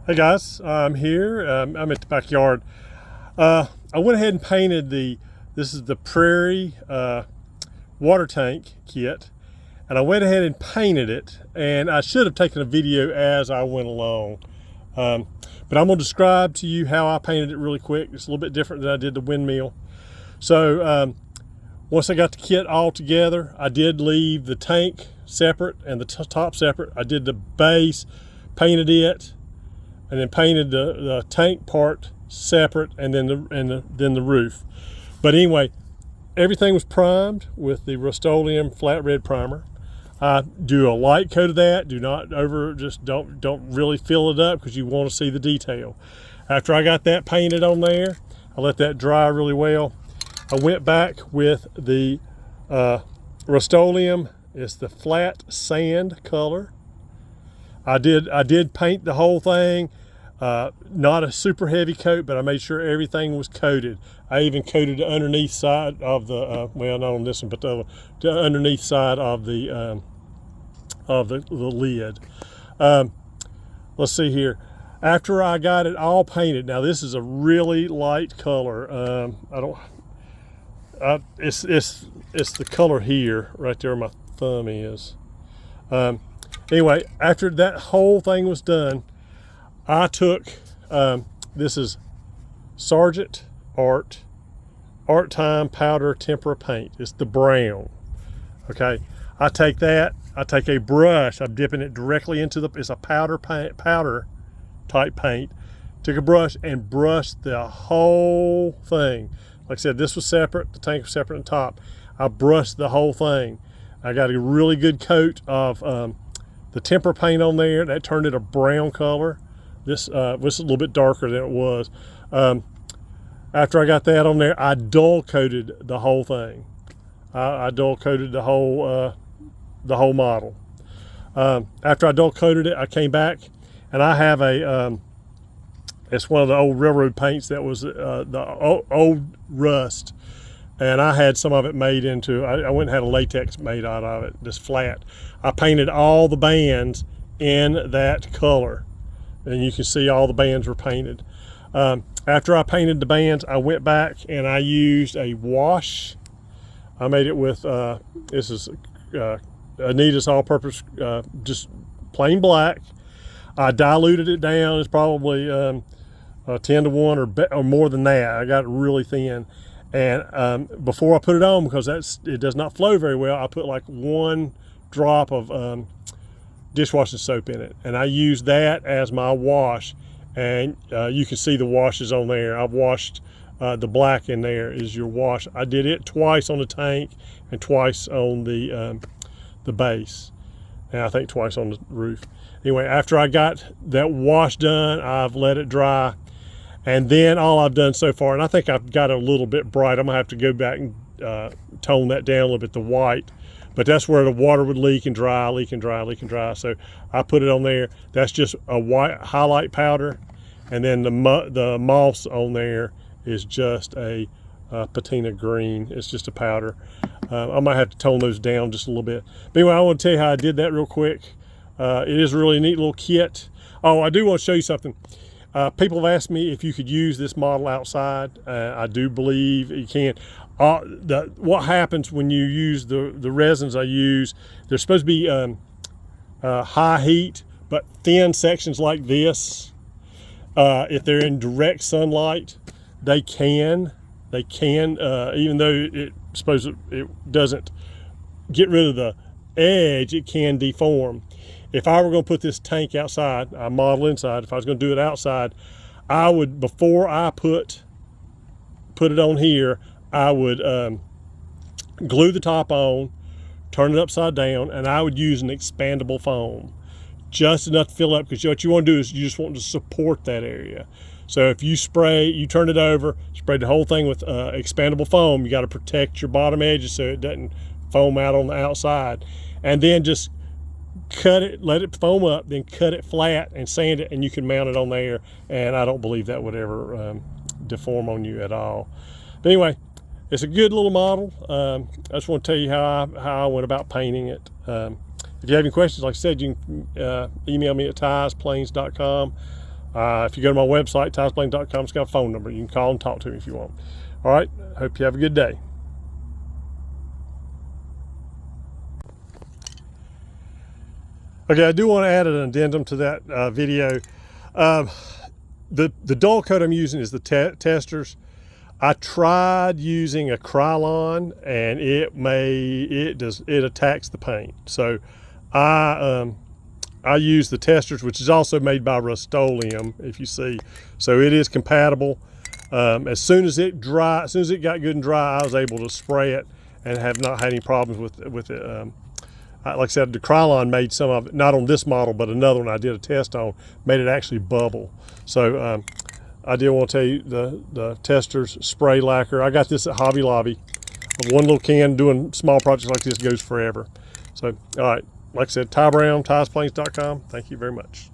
Hey guys, I'm here. I'm at the backyard. I went ahead and painted this is the Prairie water tank kit, and I went ahead and painted it, and I should have taken a video as I went along. But I'm going to describe to you how I painted it really quick. It's a little bit different than I did the windmill. So once I got the kit all together, I did leave the tank separate and the top separate. I did the base, painted it, and then painted the tank part separate, and then the roof. But anyway, everything was primed with the Rust-Oleum flat red primer. I do a light coat of that. Do not don't really fill it up, because you want to see the detail. After I got that painted on there, I let that dry really well. I went back with the Rust-Oleum. It's the flat sand color. I did paint the whole thing, not a super heavy coat, but I made sure everything was coated. I even coated the underneath side of the well, not on this one, but the underneath side of the lid. Let's see here. After I got it all painted, now this is a really light color. It's the color here, right there where my thumb is. Anyway, after that whole thing was done, I took, this is Sargent Art Time Powder Tempera Paint. It's the brown, okay? I take that, I take a brush, I'm dipping it directly into it's a powder type paint. Took a brush and brushed the whole thing. Like I said, this was separate, the tank was separate on top. I brushed the whole thing. I got a really good coat of the tempera paint on there. That turned it a brown color. This was a little bit darker than it was. After I got that on there, I dull coated the whole thing. I dull coated the whole model. After I dull coated it, I came back, and I have it's one of the old railroad paints that was the old rust, and I had some of it made into, I went and had a latex made out of it, just flat. I painted all the bands in that color, and you can see all the bands were painted. After I painted the bands, I went back and I used a wash. I made it with, this is Anita's all-purpose, just plain black. I diluted it down. It's probably 10 to 1 or more than that. I got it really thin. And before I put it on, because it does not flow very well, I put like 1 drop of dishwashing soap in it, and I used that as my wash. And you can see the washes on there. I've washed the black in there is your wash. I did it twice on the tank and twice on the base, and I think twice on the roof. Anyway, after I got that wash done, I've let it dry. And then all I've done so far, and I think I've got it a little bit bright. I'm gonna have to go back and tone that down a little bit, the white. But that's where the water would leak and dry, leak and dry, leak and dry. So I put it on there. That's just a white highlight powder. And then the moss on there is just a patina green. It's just a powder. I might have to tone those down just a little bit. But anyway, I want to tell you how I did that real quick. It is a really neat little kit. Oh, I do want to show you something. People have asked me if you could use this model outside. I do believe you can. What happens when you use the resins I use, they're supposed to be high heat, but thin sections like this, if they're in direct sunlight, they can, even though it doesn't get rid of the edge, it can deform. If I were going to put this tank outside, I model inside. If I was going to do it outside, I would, before I put it on here, I would glue the top on, turn it upside down, and I would use an expandable foam, just enough to fill up, because what you want to do is you just want to support that area. So if you turn it over, spray the whole thing with expandable foam, you got to protect your bottom edges so it doesn't foam out on the outside. And then just cut it, let it foam up, then cut it flat and sand it, and you can mount it on there, and I don't believe that would ever deform on you at all. But anyway, it's a good little model. I just want to tell you how I went about painting it. If you have any questions, like I said, you can email me at tiesplains.com. If you go to my website, tiresplain.com, it's got a phone number. You can call and talk to me if you want. All right, hope you have a good day. Okay, I do want to add an addendum to that video. The dull coat I'm using is the testers. I tried using a Krylon, and it attacks the paint. So I use the testers, which is also made by Rust-Oleum, if you see. So it is compatible. As soon as it got good and dry, I was able to spray it and have not had any problems with it. Like I said, the Krylon made some of it, not on this model, but another one I did a test on, made it actually bubble. So I did want to tell you the testers spray lacquer. I got this at Hobby Lobby. One little can, doing small projects like this goes forever. So, all right, like I said, Ty Brown, tiresplains.com. Thank you very much.